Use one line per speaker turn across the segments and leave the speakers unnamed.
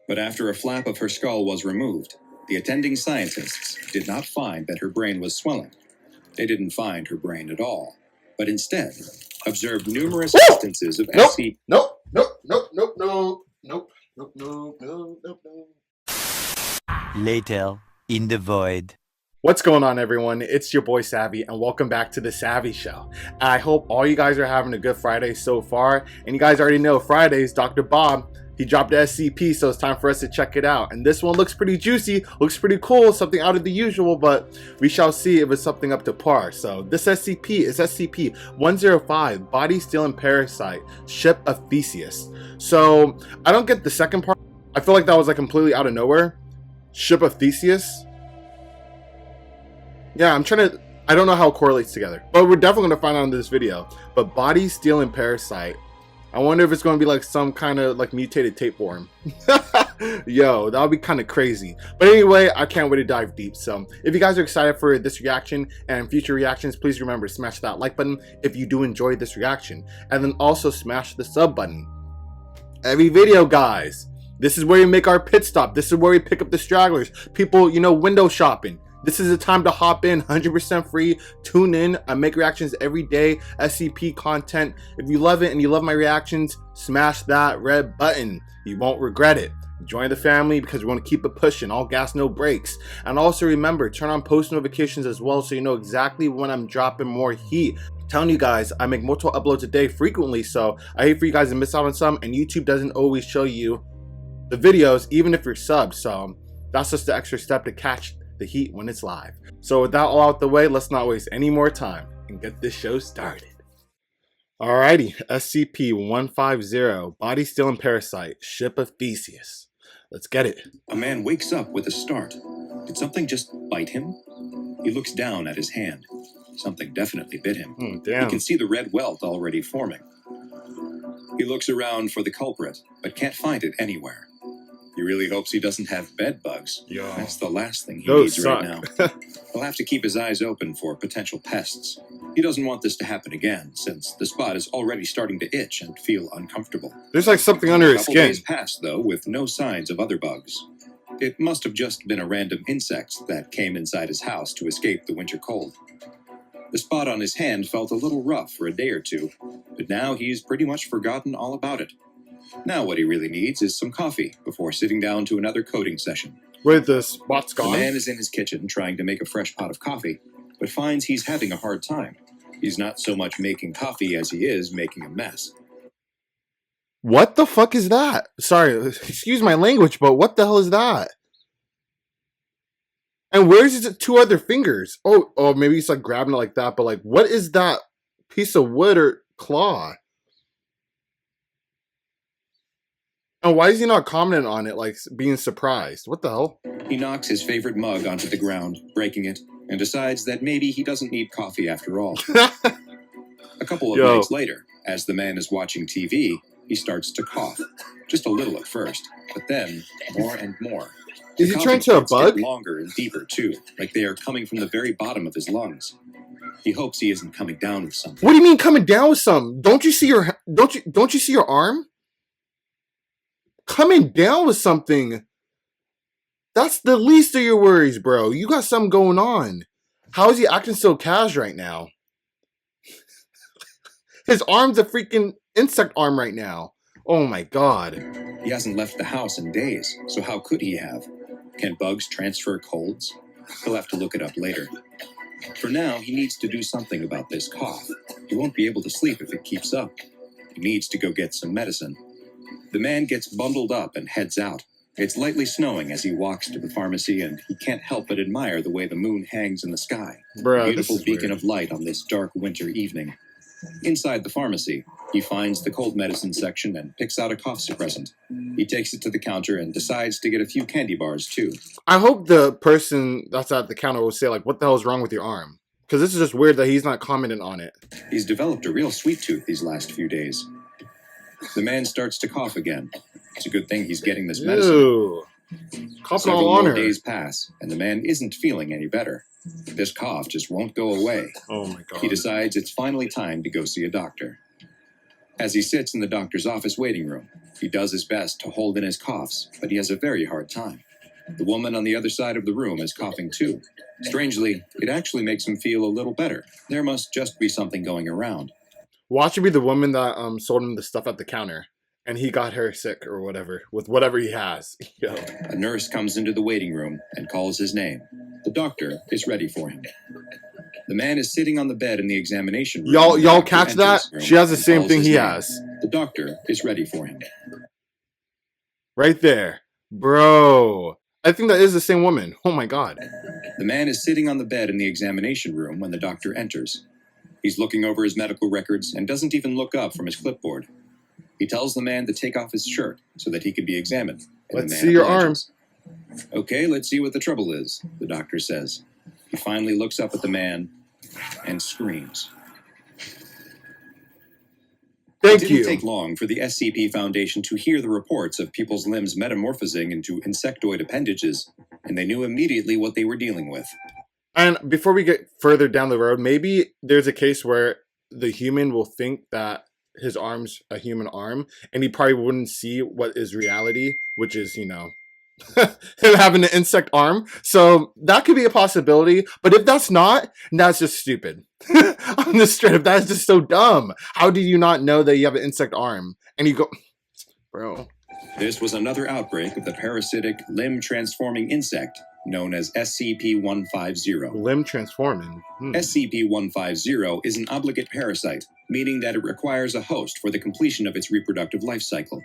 But after a flap of her skull was removed, the attending scientists did not find that her brain was swelling. They didn't find her brain at all, but instead observed numerous instances of SCP.
Nope.
Later, in the void.
What's going on, everyone? It's your boy Savvy, and welcome back to the Savvy Show. I hope all you guys are having a good Friday so far. And you guys already know Fridays, Dr. Bob, he dropped the SCP, so it's time for us to check it out. And this one looks pretty juicy, looks pretty cool, something out of the usual, but we shall see if it's something up to par. So this SCP is SCP-150, Body Stealing Parasite, Ship of Theseus. So I don't get the second part. I feel like that was like completely out of nowhere. Ship of Theseus. Yeah, I don't know how it correlates together, but we're definitely going to find out in this video. But Body Stealing Parasite, I wonder if it's going to be like some kind of like mutated tapeworm. Yo, that would be kind of crazy. But anyway, I can't wait to dive deep. So if you guys are excited for this reaction and future reactions, please remember to smash that like button if you do enjoy this reaction. And then also smash the sub button. Every video, guys, this is where we make our pit stop. This is where we pick up the stragglers. People, you know, window shopping. This is the time to hop in, 100% free. Tune in. I make reactions every day, SCP content. If you love it and you love my reactions, smash that red button. You won't regret it. Join the family because we want to keep it pushing. All gas, no brakes. And also remember, turn on post notifications as well so you know exactly when I'm dropping more heat. I'm telling you guys, I make multiple uploads a day frequently, so I hate for you guys to miss out on some, and YouTube doesn't always show you the videos, even if you're subbed. So that's just the extra step to catch the heat when it's live. So with that all out the way, let's not waste any more time and get this show started. Alrighty, SCP-150, Body Stealing Parasite, Ship of Theseus. Let's get it.
A man wakes up with a start. Did something just bite him? He looks down at his hand. Something definitely bit him.
Damn.
He can see the red welt already forming. He looks around for the culprit, but can't find it anywhere. He really hopes he doesn't have bed bugs.
Yo,
that's the last thing he
those
needs
suck.
right now. He'll have to keep his eyes open for potential pests. He doesn't want this to happen again, since the spot is already starting to itch and feel uncomfortable.
There's like something under his
Couple
skin.
days passed, though, with no signs of other bugs. It must have just been a random insect that came inside his house to escape the winter cold. The spot on his hand felt a little rough for a day or two, but now he's pretty much forgotten all about it. Now what he really needs is some coffee before sitting down to another coding session.
Wait, the spot's gone?
The man is in his kitchen trying to make a fresh pot of coffee, but finds he's having a hard time. He's not so much making coffee as he is making a mess.
What the fuck is that? Sorry, excuse my language, but what the hell is that? And where's his two other fingers? Oh, maybe he's like grabbing it like that, but like, what is that piece of wood or claw? And why is he not commenting on it, like being surprised? What the hell?
He knocks his favorite mug onto the ground, breaking it, and decides that maybe he doesn't need coffee after all. A couple of nights later, as the man is watching TV, he starts to cough. Just a little at first, but then more and more.
Is he turned to a bug?
Get longer and deeper too, like they are coming from the very bottom of his lungs. He hopes he isn't coming down with something.
What do you mean coming down with something? Don't you see your arm? Coming down with something. That's the least of your worries, bro. You got something going on. How is he acting so casual right now? His arm's a freaking insect arm right now. Oh my god.
He hasn't left the house in days, so how could he have? Can bugs transfer colds? He'll have to look it up later. For now, he needs to do something about this cough. He won't be able to sleep if it keeps up. He needs to go get some medicine. The man gets bundled up and heads out. It's lightly snowing as he walks to the pharmacy, and he can't help but admire the way the moon hangs in the sky.
Bro,
a beautiful beacon of light on this dark winter evening. Inside the pharmacy, he finds the cold medicine section and picks out a cough suppressant. He takes it to the counter and decides to get a few candy bars, too.
I hope the person that's at the counter will say, like, what the hell is wrong with your arm? Because this is just weird that he's not commenting on it.
He's developed a real sweet tooth these last few days. The man starts to cough again. It's a good thing he's getting this medicine.
Ew.
Several more days pass, and the man isn't feeling any better. This cough just won't go away.
Oh my god.
He decides it's finally time to go see a doctor. As he sits in the doctor's office waiting room, he does his best to hold in his coughs, but he has a very hard time. The woman on the other side of the room is coughing too. Strangely, it actually makes him feel a little better. There must just be something going around.
Watch it be the woman that sold him the stuff at the counter, and he got her sick or whatever with whatever he has. Yo.
A nurse comes into the waiting room and calls his name. The doctor is ready for him. The man is sitting on the bed in the examination room.
Y'all catch that? She has the same thing he has.
The doctor is ready for him.
Right there. Bro. I think that is the same woman. Oh my god.
The man is sitting on the bed in the examination room when the doctor enters. He's looking over his medical records and doesn't even look up from his clipboard. He tells the man to take off his shirt so that he can be examined.
Let's see your arms.
Okay, let's see what the trouble is, the doctor says. He finally looks up at the man and screams. It didn't take long for the SCP Foundation to hear the reports of people's limbs metamorphosing into insectoid appendages, and they knew immediately what they were dealing with.
And before we get further down the road, maybe there's a case where the human will think that his arm's a human arm, and he probably wouldn't see what is reality, which is, you know, him having an insect arm. So that could be a possibility. But if that's not, that's just stupid. I'm just straight up, that's just so dumb. How do you not know that you have an insect arm? And you go, bro.
This was another outbreak of the parasitic limb-transforming insect known as SCP-150.
Limb transforming.
SCP-150 is an obligate parasite, meaning that it requires a host for the completion of its reproductive life cycle.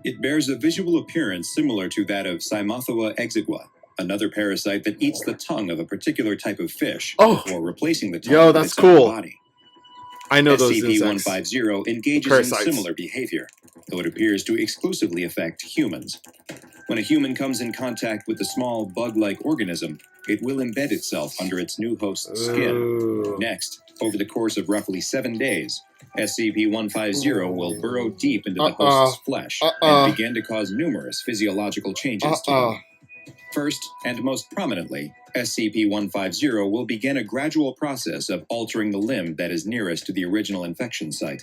It bears a visual appearance similar to that of Cymothoa exigua, another parasite that eats the tongue of a particular type of fish before replacing the tongue with its own body.
I know those insects.
SCP-150 engages in similar behavior, though it appears to exclusively affect humans. When a human comes in contact with a small bug-like organism, it will embed itself under its new host's skin. Next, over the course of roughly 7 days, SCP-150 will burrow deep into the host's flesh and begin to cause numerous physiological changes to them. First, and most prominently, SCP-150 will begin a gradual process of altering the limb that is nearest to the original infection site.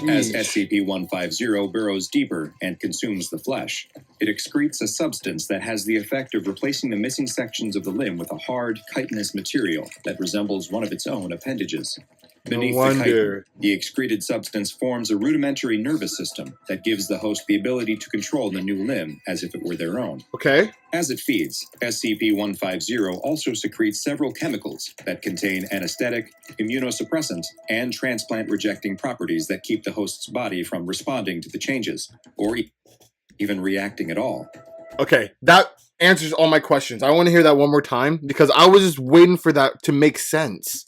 As SCP-150 burrows deeper and consumes the flesh, it excretes a substance that has the effect of replacing the missing sections of the limb with a hard, chitinous material that resembles one of its own appendages. Beneath the chitin, the excreted substance forms a rudimentary nervous system that gives the host the ability to control the new limb as if it were their own.
Okay.
As it feeds, SCP-150 also secretes several chemicals that contain anesthetic, immunosuppressant, and transplant-rejecting properties that keep the host's body from responding to the changes, or even reacting at all.
Okay, that answers all my questions. I want to hear that one more time, because I was just waiting for that to make sense.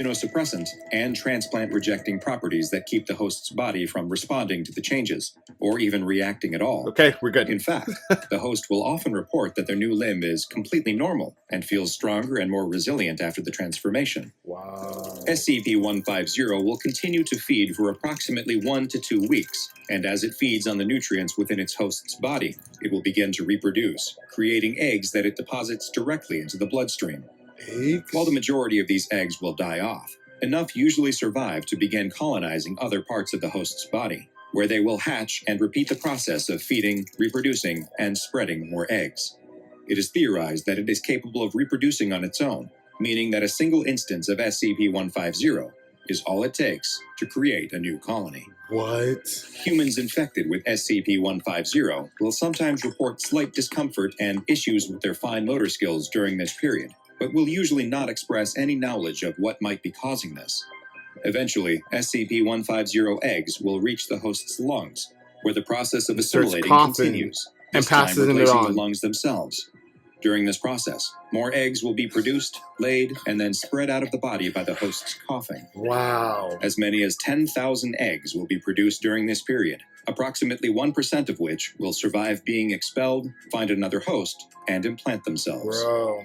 Immunosuppressant and transplant-rejecting properties that keep the host's body from responding to the changes, or even reacting at all.
Okay, we're good.
In fact, the host will often report that their new limb is completely normal and feels stronger and more resilient after the transformation.
Wow.
SCP-150 will continue to feed for approximately 1 to 2 weeks, and as it feeds on the nutrients within its host's body, it will begin to reproduce, creating eggs that it deposits directly into the bloodstream.
Eggs?
While the majority of these eggs will die off, enough usually survive to begin colonizing other parts of the host's body, where they will hatch and repeat the process of feeding, reproducing, and spreading more eggs. It is theorized that it is capable of reproducing on its own, meaning that a single instance of SCP-150 is all it takes to create a new colony.
What?
Humans infected with SCP-150 will sometimes report slight discomfort and issues with their fine motor skills during this period, but will usually not express any knowledge of what might be causing this. Eventually, SCP-150 eggs will reach the host's lungs, where the process of assimilating continues,
and passes into
the lungs themselves. During this process, more eggs will be produced, laid, and then spread out of the body by the host's coughing.
Wow.
As many as 10,000 eggs will be produced during this period, approximately 1% of which will survive being expelled, find another host, and implant themselves.
Bro.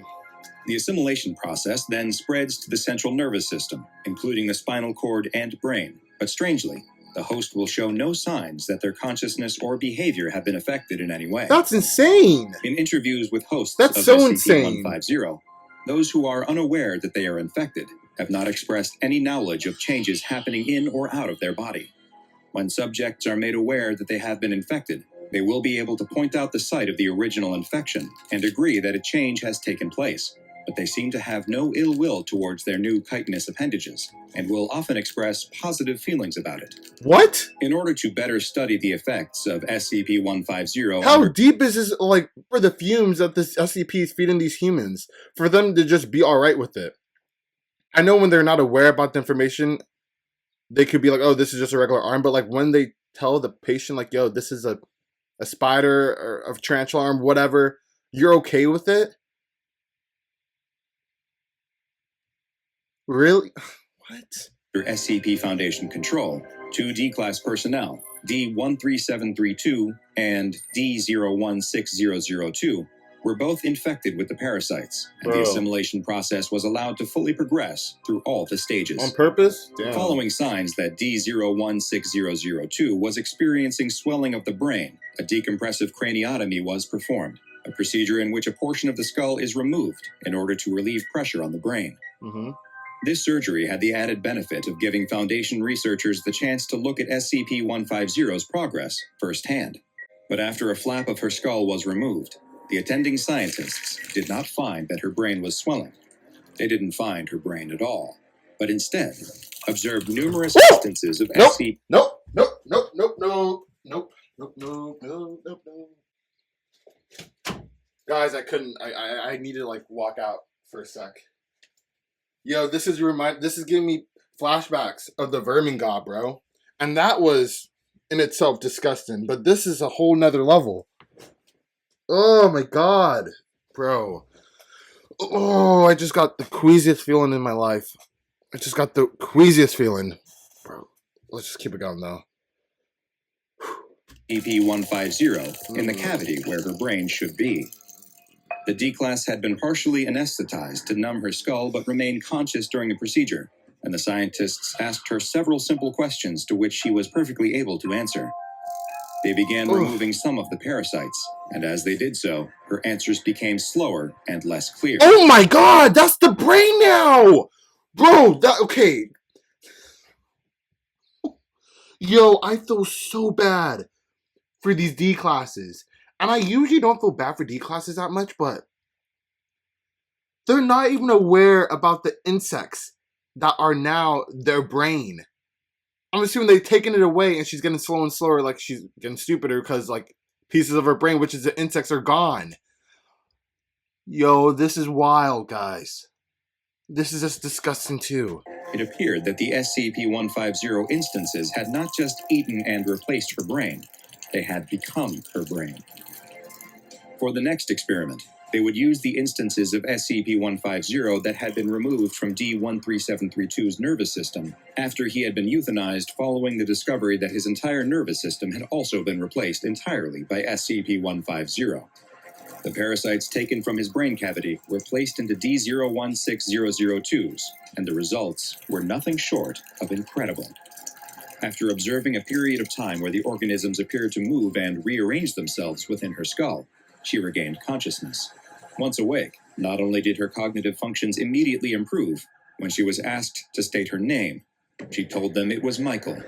The assimilation process then spreads to the central nervous system, including the spinal cord and brain. But strangely, the host will show no signs that their consciousness or behavior have been affected in any way.
That's insane!
In interviews with hosts
That's
of
so
SCP-150,
insane.
those who are unaware that they are infected have not expressed any knowledge of changes happening in or out of their body. When subjects are made aware that they have been infected, they will be able to point out the site of the original infection and agree that a change has taken place, but they seem to have no ill will towards their new chitinous appendages and will often express positive feelings about it.
What?
In order to better study the effects of SCP-150
How deep is this, like, for the fumes that this SCP is feeding these humans, for them to just be alright with it? I know when they're not aware about the information, they could be like, oh, this is just a regular arm, but like when they tell the patient, like, yo, this is a spider or a tarantula arm, whatever, you're okay with it? Really? What?
Under SCP Foundation control, 2 D-Class personnel, D-13732 and D-016002, were both infected with the parasites, and the assimilation process was allowed to fully progress through all the stages.
On purpose? Damn.
Following signs that D-016002 was experiencing swelling of the brain, a decompressive craniotomy was performed, a procedure in which a portion of the skull is removed in order to relieve pressure on the brain.
Mm-hmm.
This surgery had the added benefit of giving Foundation researchers the chance to look at SCP-150's progress firsthand. But after a flap of her skull was removed, the attending scientists did not find that her brain was swelling. They didn't find her brain at all, but instead observed numerous instances of SCP.
Nope. Guys, I couldn't. I needed to like walk out for a sec. Yo, this is giving me flashbacks of the vermin god, bro. And that was in itself disgusting, but this is a whole nother level. Oh my god, bro. Oh, I just got the queasiest feeling in my life. I just got the queasiest feeling. Bro, let's just keep it going though.
SCP-150 in the cavity where her brain should be. The D-Class had been partially anesthetized to numb her skull but remained conscious during the procedure, and the scientists asked her several simple questions to which she was perfectly able to answer. They began removing some of the parasites, and as they did so, her answers became slower and less clear.
Oh my god, that's the brain now! Bro, okay. Yo, I feel so bad for these D-Classes. And I usually don't feel bad for D-Classes that much, but they're not even aware about the insects that are now their brain. I'm assuming they've taken it away and she's getting slower and slower, like she's getting stupider because like pieces of her brain, which is the insects, are gone. Yo, this is wild, guys. This is just disgusting too.
It appeared that the SCP-150 instances had not just eaten and replaced her brain, they had become her brain. For the next experiment, they would use the instances of SCP-150 that had been removed from D-13732's nervous system after he had been euthanized following the discovery that his entire nervous system had also been replaced entirely by SCP-150. The parasites taken from his brain cavity were placed into D-016002's, and the results were nothing short of incredible. After observing a period of time where the organisms appeared to move and rearrange themselves within her skull, she regained consciousness. Once awake, not only did her cognitive functions immediately improve, when she was asked to state her name, she told them it was Michael,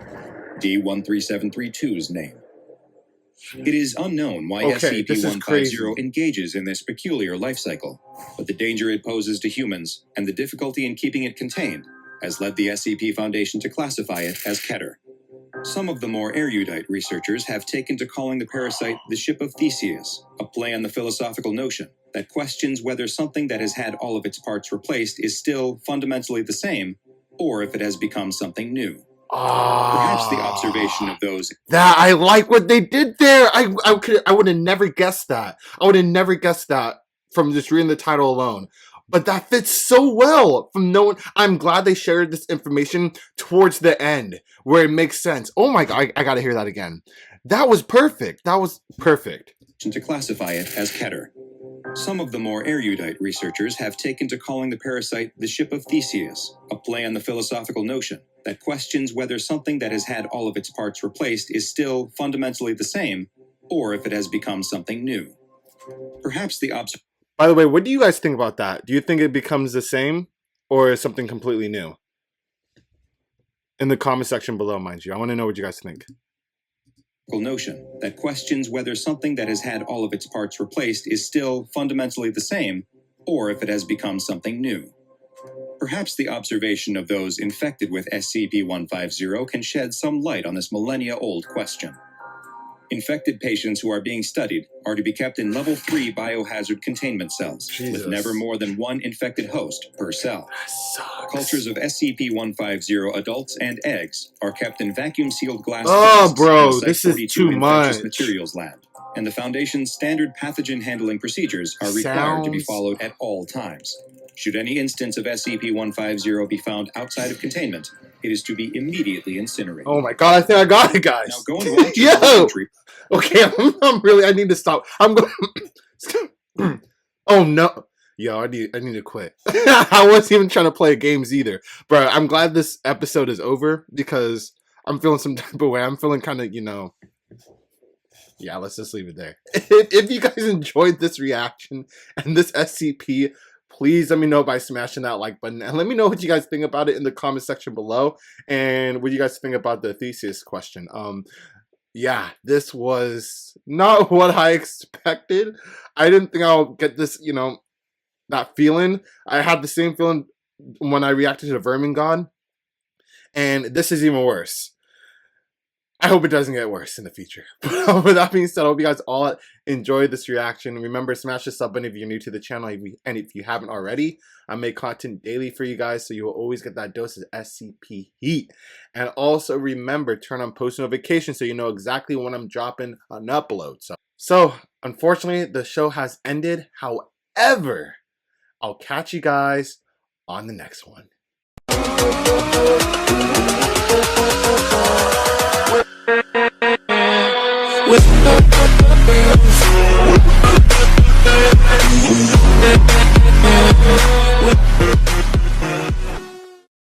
D-13732's name. It is unknown why SCP-150 engages in this peculiar life cycle, but the danger it poses to humans and the difficulty in keeping it contained has led the SCP Foundation to classify it as Keter. Some of the more erudite researchers have taken to calling the parasite the ship of Theseus, a play on the philosophical notion that questions whether something that has had all of its parts replaced is still fundamentally the same, or if it has become something new. Perhaps the observation of those...
That, I like what they did there! I would have never guessed that. I would have never guessed that from just reading the title alone. But that fits so well from knowing. I'm glad they shared this information towards the end where it makes sense. Oh my god, I gotta hear that again. That was perfect. That was perfect.
To classify it as Keter. Some of the more erudite researchers have taken to calling the parasite the ship of Theseus, a play on the philosophical notion that questions whether something that has had all of its parts replaced is still fundamentally the same, or if it has become something new. Perhaps the
By the way, what do you guys think about that? Do you think it becomes the same? or something completely new? In the comment section below, mind you. I want to know what you guys think.
Notion that questions whether something that has had all of its parts replaced is still fundamentally the same, or if it has become something new. Perhaps the observation of those infected with SCP-150 can shed some light on this millennia-old question. Infected patients who are being studied are to be kept in Level 3 biohazard containment cells, with never more than one infected host per cell. Cultures of SCP-150 adults and eggs are kept in vacuum-sealed glass
Oh, bro,
in the
this is
Site-42
too
Infectious
much.
Materials Lab, and the Foundation's standard pathogen handling procedures are required to be followed at all times. Should any instance of SCP-150 be found outside of containment, it is to be immediately incinerated.
Oh my god, I think I got it, guys.
Now go and watch
Yo! Okay, I need to stop. I'm going. Oh no. Yo, I need to quit. I wasn't even trying to play games either. Bro, I'm glad this episode is over because I'm feeling some type of way. I'm feeling kind of, yeah, let's just leave it there. If you guys enjoyed this reaction and this SCP, please let me know by smashing that like button. And let me know what you guys think about it in the comment section below. And what you guys think about the Theseus question. Yeah, this was not what I expected. I didn't think I'll get this, that feeling. I had the same feeling when I reacted to the Vermin God. And this is even worse. I hope it doesn't get worse in the future. But with that being said, I hope you guys all enjoyed this reaction. Remember, smash the sub button if you're new to the channel. And if you haven't already, I make content daily for you guys, so you will always get that dose of SCP heat. And also remember, turn on post notifications so you know exactly when I'm dropping an upload. So unfortunately, the show has ended. However, I'll catch you guys on the next one. With